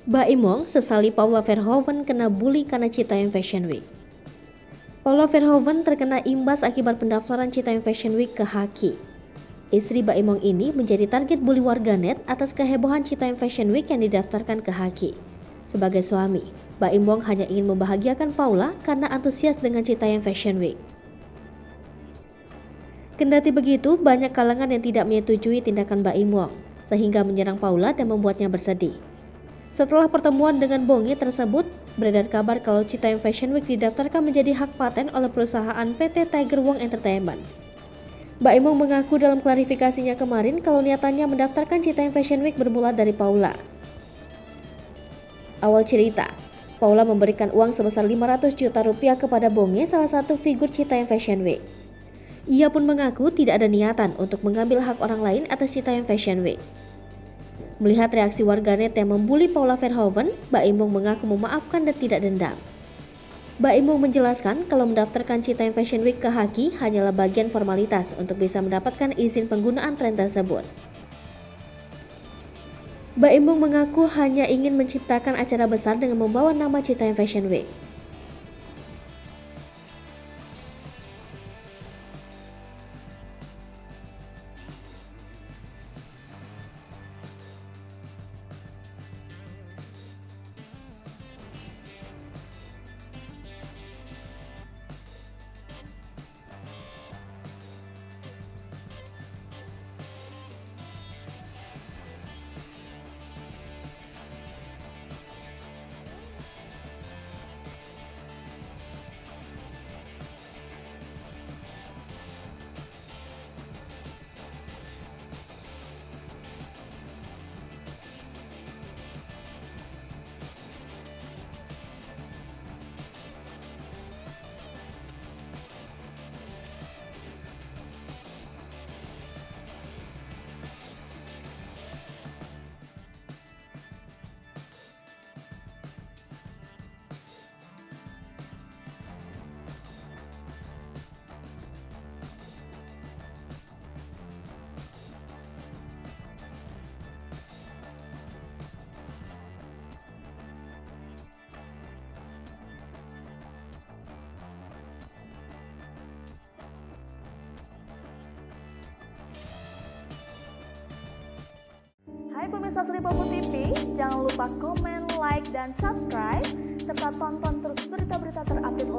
Baim Wong sesali Paula Verhoeven kena bully karena Citayam Fashion Week. Paula Verhoeven terkena imbas akibat pendaftaran Citayam Fashion Week ke Haki. Istri Baim Wong ini menjadi target bully warganet atas kehebohan Citayam Fashion Week yang didaftarkan ke Haki. Sebagai suami, Baim Wong hanya ingin membahagiakan Paula karena antusias dengan Citayam Fashion Week. Kendati begitu, banyak kalangan yang tidak menyetujui tindakan Baim Wong, sehingga menyerang Paula dan membuatnya bersedih. Setelah pertemuan dengan Bonge tersebut, beredar kabar kalau Citayam Fashion Week didaftarkan menjadi hak paten oleh perusahaan PT Tiger Wong Entertainment. Baim Wong mengaku dalam klarifikasinya kemarin kalau niatannya mendaftarkan Citayam Fashion Week bermula dari Paula. Awal cerita, Paula memberikan uang sebesar 500 juta rupiah kepada Bonge, salah satu figur Citayam Fashion Week. Ia pun mengaku tidak ada niatan untuk mengambil hak orang lain atas Citayam Fashion Week. Melihat reaksi warganet yang membuli Paula Verhoeven, Baim Wong mengaku memaafkan dan tidak dendam. Baim Wong menjelaskan kalau mendaftarkan Citayam Fashion Week ke Haki hanyalah bagian formalitas untuk bisa mendapatkan izin penggunaan tren tersebut. Baim Wong mengaku hanya ingin menciptakan acara besar dengan membawa nama Citayam Fashion Week. Hai pemirsa Sri Popo TV, jangan lupa komen, like, dan subscribe, serta tonton terus berita-berita terupdate